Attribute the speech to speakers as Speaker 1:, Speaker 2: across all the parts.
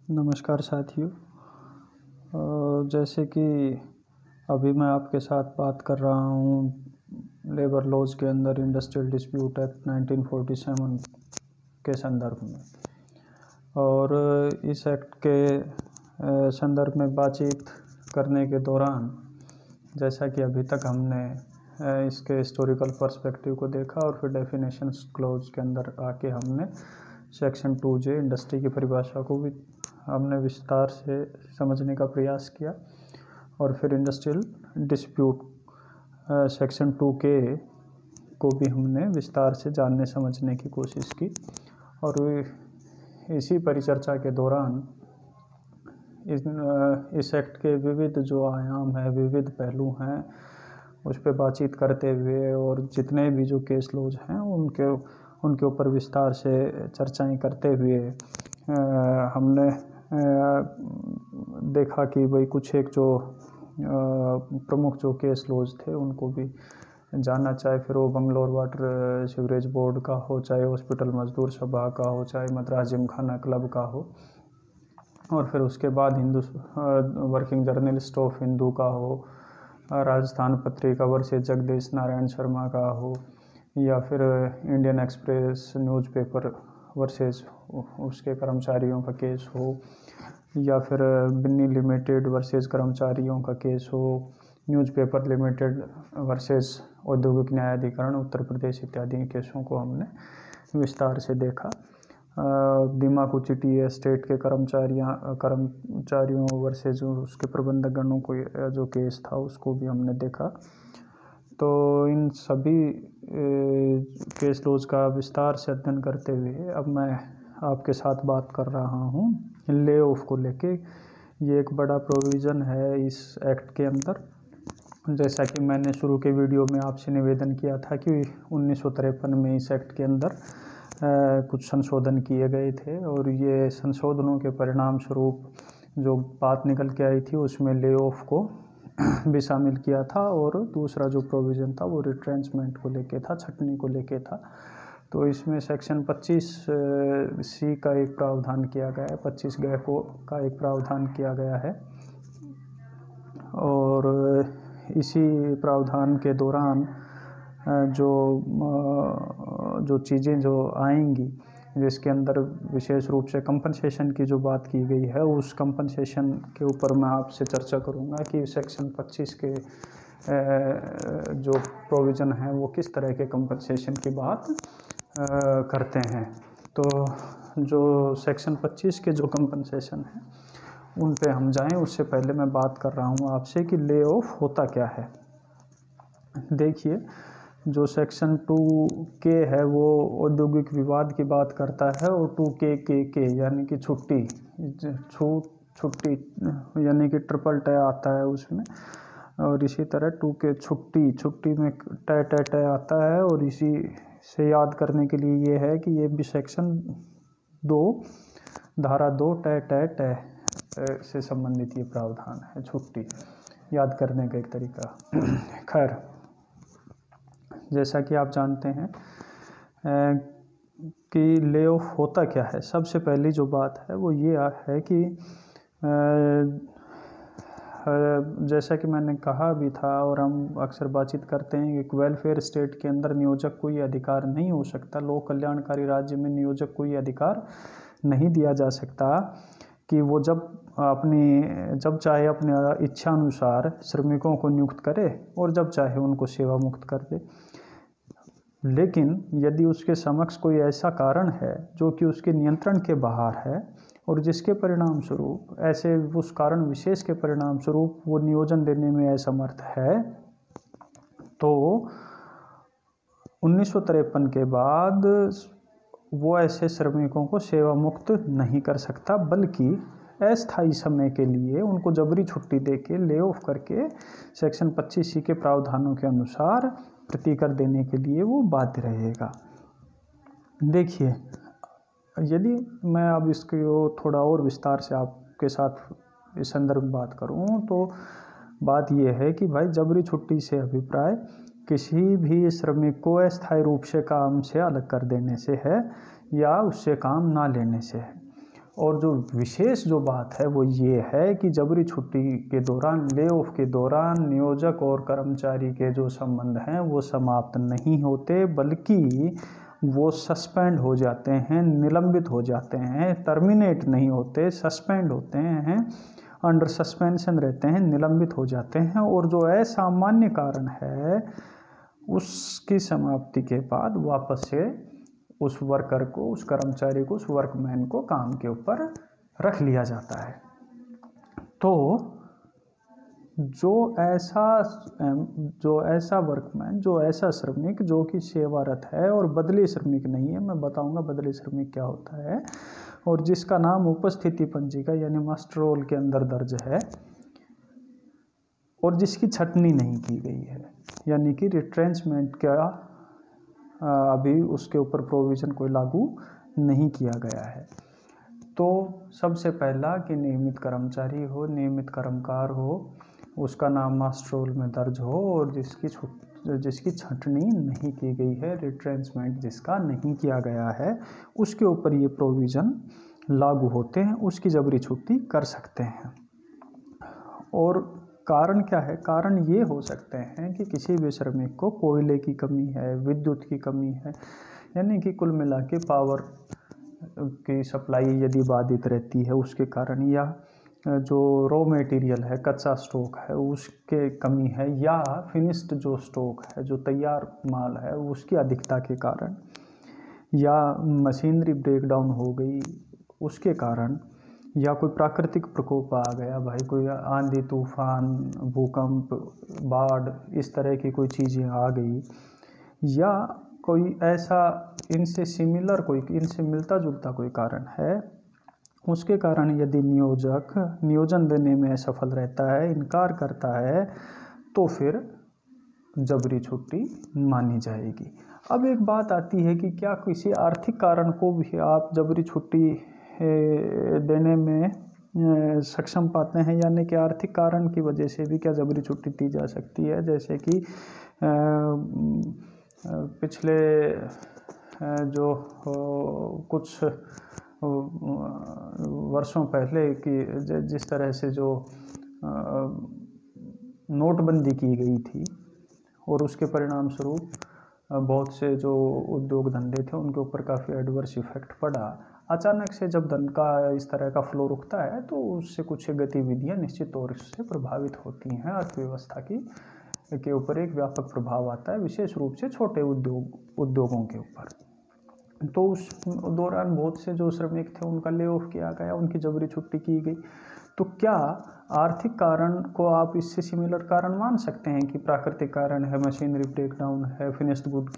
Speaker 1: नमस्कार साथियों। जैसे कि अभी मैं आपके साथ बात कर रहा हूँ लेबर लॉज के अंदर इंडस्ट्रियल डिस्प्यूट एक्ट 1947 के संदर्भ में, और इस एक्ट के संदर्भ में बातचीत करने के दौरान जैसा कि अभी तक हमने इसके हिस्टोरिकल पर्सपेक्टिव को देखा और फिर डेफिनेशंस क्लॉज के अंदर आके हमने सेक्शन 2J इंडस्ट्री की परिभाषा को भी हमने विस्तार से समझने का प्रयास किया, और फिर इंडस्ट्रियल डिस्प्यूट सेक्शन 2K को भी हमने विस्तार से जानने समझने की कोशिश की। और इसी परिचर्चा के दौरान इस एक्ट के विविध जो आयाम हैं, विविध पहलू हैं, उस पर बातचीत करते हुए और जितने भी जो केस लॉज हैं उनके ऊपर विस्तार से चर्चाएं करते हुए हमने देखा कि भाई कुछ एक जो प्रमुख जो केस लॉज थे उनको भी जानना, चाहे फिर वो बंगलोर वाटर सीवरेज बोर्ड का हो, चाहे हॉस्पिटल मजदूर सभा का हो, चाहे मद्रास जिमखाना क्लब का हो, और फिर उसके बाद Hindu working journalist of Hindu का हो, राजस्थान पत्रिका वर्सेस जगदीश नारायण शर्मा का हो, या फिर इंडियन एक्सप्रेस न्यूज़पेपर वर्सेस उसके कर्मचारियों का केस हो, या फिर बिन्नी लिमिटेड वर्सेस कर्मचारियों का केस हो, न्यूज़पेपर लिमिटेड वर्सेस औद्योगिक न्यायाधिकरण उत्तर प्रदेश इत्यादि केसों को हमने विस्तार से देखा। दिमाकुची टी एस्टेट के कर्मचारियों वर्सेस उसके प्रबंधकगणों को जो केस था उसको भी हमने देखा। तो इन सभी केस लॉज का विस्तार से अध्ययन करते हुए अब मैं आपके साथ बात कर रहा हूँ ले ऑफ को लेके। ये एक बड़ा प्रोविज़न है इस एक्ट के अंदर। जैसा कि मैंने शुरू के वीडियो में आपसे निवेदन किया था कि 1953 में इस एक्ट के अंदर कुछ संशोधन किए गए थे, और ये संशोधनों के परिणाम स्वरूप जो बात निकल के आई थी उसमें ले ऑफ को भी शामिल किया था, और दूसरा जो प्रोविज़न था वो रिट्रेंचमेंट को लेके था, छटनी को लेके था। तो इसमें सेक्शन 25C का एक प्रावधान किया गया है, 25G का एक प्रावधान किया गया है, और इसी प्रावधान के दौरान जो चीज़ें जो आएंगी जिसके अंदर विशेष रूप से कंपनसेशन की जो बात की गई है, उस कंपनसेशन के ऊपर मैं आपसे चर्चा करूंगा कि सेक्शन 25 के जो प्रोविज़न है वो किस तरह के कंपनसेशन की बात करते हैं। तो जो सेक्शन 25 के जो कंपनसेशन है उन पे हम जाएं, उससे पहले मैं बात कर रहा हूं आपसे कि ले ऑफ होता क्या है। देखिए, जो सेक्शन 2K है वो औद्योगिक विवाद की बात करता है, और 2K यानी कि छुट्टी यानी कि ट्रिपल ट आता है उसमें, और इसी तरह 2K छुट्टी में ट आता है। और इसी से याद करने के लिए ये है कि ये भी सेक्शन 2 धारा 2 ट से संबंधित ये प्रावधान है, छुट्टी याद करने का एक तरीका। खैर, जैसा कि आप जानते हैं कि ले ऑफ होता क्या है। सबसे पहली जो बात है वो ये है कि जैसा कि मैंने कहा भी था और हम अक्सर बातचीत करते हैं कि वेलफेयर स्टेट के अंदर नियोजक को ये अधिकार नहीं हो सकता, लोक कल्याणकारी राज्य में नियोजक को ये अधिकार नहीं दिया जा सकता कि वो जब चाहे अपने इच्छा अनुसार श्रमिकों को नियुक्त करे और जब चाहे उनको सेवा मुक्त कर दे। लेकिन यदि उसके समक्ष कोई ऐसा कारण है जो कि उसके नियंत्रण के बाहर है और जिसके परिणाम स्वरूप उस कारण विशेष के परिणाम स्वरूप वो नियोजन देने में असमर्थ है, तो 1953 के बाद वो ऐसे श्रमिकों को सेवा मुक्त नहीं कर सकता, बल्कि अस्थायी समय के लिए उनको जबरी छुट्टी देके ले ऑफ करके सेक्शन 25C के प्रावधानों के अनुसार प्रतिकर देने के लिए वो बाध्य रहेगा। देखिए, यदि मैं अब इसको थोड़ा और विस्तार से आपके साथ इस संदर्भ में बात करूं, तो बात यह है कि भाई जबरी छुट्टी से अभिप्राय किसी भी श्रमिक को अस्थायी रूप से काम से अलग कर देने से है या उससे काम ना लेने से है। और जो विशेष जो बात है वो ये है कि जबरी छुट्टी के दौरान, ले ऑफ के दौरान नियोजक और कर्मचारी के जो संबंध हैं वो समाप्त नहीं होते, बल्कि वो सस्पेंड हो जाते हैं, निलंबित हो जाते हैं, टर्मिनेट नहीं होते, सस्पेंड होते हैं, अंडर सस्पेंशन रहते हैं, निलंबित हो जाते हैं। और जो असामान्य कारण है उसकी समाप्ति के बाद वापस से उस वर्कर को, उस कर्मचारी को, उस वर्कमैन को काम के ऊपर रख लिया जाता है। तो जो ऐसा वर्कमैन, जो ऐसा श्रमिक जो कि सेवारत है और बदली श्रमिक नहीं है, मैं बताऊंगा बदली श्रमिक क्या होता है, और जिसका नाम उपस्थिति पंजिका यानी मास्टर रोल के अंदर दर्ज है और जिसकी छटनी नहीं की गई है, यानी कि रिट्रेंचमेंट का अभी उसके ऊपर प्रोविज़न कोई लागू नहीं किया गया है। तो सबसे पहला कि नियमित कर्मचारी हो, नियमित कर्मकार हो, उसका नाम मास्टर रोल में दर्ज हो और जिसकी छंटनी नहीं की गई है, रिट्रेंचमेंट जिसका नहीं किया गया है, उसके ऊपर ये प्रोविज़न लागू होते हैं, उसकी जबरी छुट्टी कर सकते हैं। और कारण क्या है? कारण ये हो सकते हैं कि किसी भी श्रमिक को कोयले की कमी है, विद्युत की कमी है, यानी कि कुल मिला के पावर की सप्लाई यदि बाधित रहती है उसके कारण, या जो रॉ मटेरियल है, कच्चा स्टॉक है, उसके कमी है, या फिनिश्ड जो स्टॉक है, जो तैयार माल है, उसकी अधिकता के कारण, या मशीनरी ब्रेकडाउन हो गई उसके कारण, या कोई प्राकृतिक प्रकोप आ गया भाई, कोई आंधी तूफान, भूकंप, बाढ़, इस तरह की कोई चीज़ें आ गई, या कोई ऐसा इनसे मिलता जुलता कोई कारण है, उसके कारण यदि नियोजक नियोजन देने में असफल रहता है, इनकार करता है, तो फिर जबरी छुट्टी मानी जाएगी। अब एक बात आती है कि क्या किसी आर्थिक कारण को भी आप जबरी छुट्टी देने में सक्षम पाते हैं, यानी कि आर्थिक कारण की वजह से भी क्या जबरी छुट्टी दी जा सकती है? जैसे कि पिछले जो कुछ वर्षों पहले की जिस तरह से जो नोटबंदी की गई थी और उसके परिणाम स्वरूप बहुत से जो उद्योग धंधे थे उनके ऊपर काफ़ी एडवर्स इफेक्ट पड़ा। अचानक से जब धन का इस तरह का फ्लो रुकता है तो उससे कुछ गतिविधियां निश्चित तौर से प्रभावित होती हैं, अर्थव्यवस्था के ऊपर एक व्यापक प्रभाव आता है, विशेष रूप से छोटे उद्योगों के ऊपर। तो उस दौरान बहुत से जो श्रमिक थे उनका ले ऑफ किया गया, उनकी जबरी छुट्टी की गई। तो क्या आर्थिक कारण को आप इससे सिमिलर कारण मान सकते हैं कि प्राकृतिक कारण है, मशीनरी ब्रेकडाउन है, फिनिश्ड गुड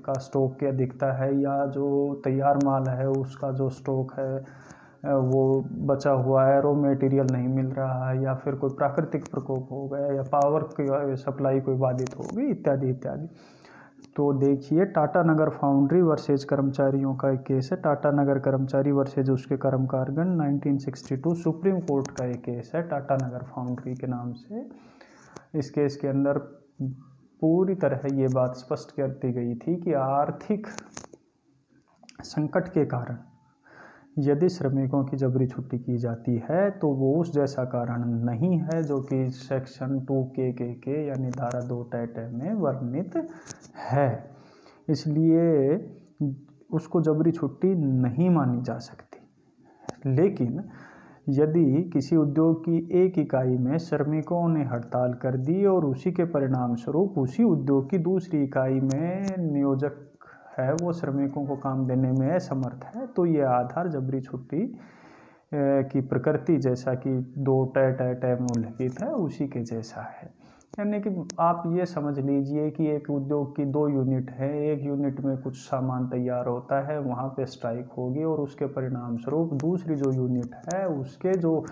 Speaker 1: का स्टॉक की अधिकता है, या जो तैयार माल है उसका जो स्टॉक है वो बचा हुआ है, रॉ मटेरियल नहीं मिल रहा है, या फिर कोई प्राकृतिक प्रकोप हो गया, या पावर की सप्लाई कोई बाधित हो गई, इत्यादि इत्यादि। तो देखिए, टाटा नगर फाउंड्री वर्सेज कर्मचारियों का एक केस है, टाटा नगर कर्मचारी वर्सेज उसके कर्मकारगण, 1962 सुप्रीम कोर्ट का एक केस है टाटा नगर फाउंड्री के नाम से। इस केस के अंदर पूरी तरह ये बात स्पष्ट कर दी गई थी कि आर्थिक संकट के कारण यदि श्रमिकों की जबरी छुट्टी की जाती है तो वो उस जैसा कारण नहीं है जो कि सेक्शन 2 के यानी धारा 2 टै में वर्णित है, इसलिए उसको जबरी छुट्टी नहीं मानी जा सकती। लेकिन यदि किसी उद्योग की एक इकाई में श्रमिकों ने हड़ताल कर दी और उसी के परिणाम स्वरूप उसी उद्योग की दूसरी इकाई में नियोजक है वो श्रमिकों को काम देने में असमर्थ है, तो ये आधार जबरी छुट्टी की प्रकृति जैसा कि 2 टै में उल्लिखित है उसी के जैसा है। यानी कि आप ये समझ लीजिए कि एक उद्योग की 2 यूनिट है, एक यूनिट में कुछ सामान तैयार होता है, वहाँ पे स्ट्राइक होगी और उसके परिणाम स्वरूप दूसरी जो यूनिट है उसके जो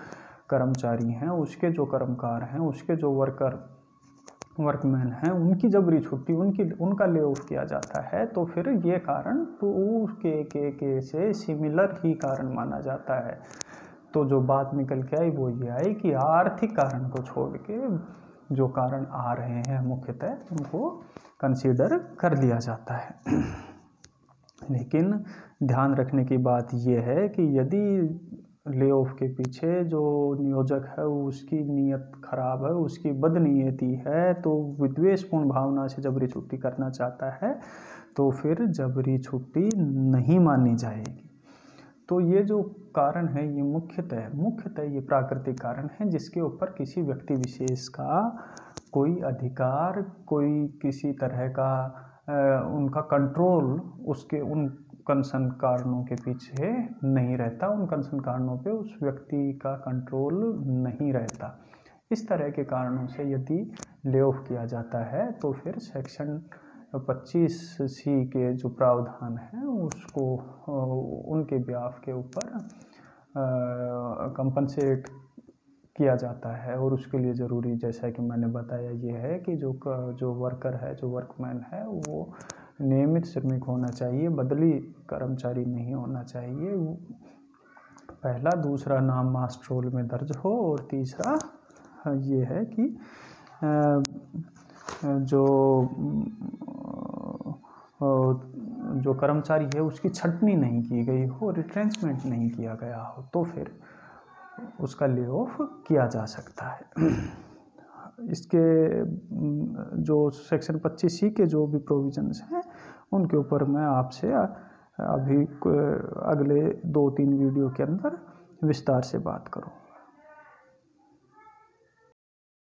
Speaker 1: कर्मचारी हैं, उसके जो कर्मकार हैं, उसके जो वर्कमैन हैं, उनकी जबरी छुट्टी उनका ले ऑफ किया जाता है। तो फिर ये कारण 2 के से सिमिलर ही कारण माना जाता है। तो जो बात निकल के आई वो ये आई कि आर्थिक कारण को छोड़ के जो कारण आ रहे हैं मुख्यतः उनको कंसीडर कर लिया जाता है। लेकिन ध्यान रखने की बात यह है कि यदि ले ऑफ के पीछे जो नियोजक है उसकी नीयत खराब है, उसकी बदनीयती है, तो विद्वेषपूर्ण भावना से जबरी छुट्टी करना चाहता है, तो फिर जबरी छुट्टी नहीं मानी जाएगी। तो ये जो कारण है ये मुख्यतः ये प्राकृतिक कारण है, जिसके ऊपर किसी व्यक्ति विशेष का कोई अधिकार, कोई किसी तरह का उनका कंट्रोल उसके उन कंसर्न कारणों के पीछे नहीं रहता, उन कंसर्न कारणों पे उस व्यक्ति का कंट्रोल नहीं रहता। इस तरह के कारणों से यदि ले ऑफ किया जाता है तो फिर सेक्शन 25C के जो प्रावधान हैं उसको उनके ब्याह के ऊपर कंपनसेट किया जाता है। और उसके लिए ज़रूरी, जैसा कि मैंने बताया, ये है कि जो वर्कर है, जो वर्कमैन है, वो नियमित श्रमिक होना चाहिए, बदली कर्मचारी नहीं होना चाहिए। पहला, दूसरा नाम मास्टर रोल में दर्ज हो, और तीसरा ये है कि जो कर्मचारी है उसकी छंटनी नहीं की गई हो, रिट्रेंचमेंट नहीं किया गया हो, तो फिर उसका ले ऑफ किया जा सकता है। इसके जो सेक्शन 25C के जो भी प्रोविजंस हैं उनके ऊपर मैं आपसे अभी अगले 2-3 वीडियो के अंदर विस्तार से बात करूँ।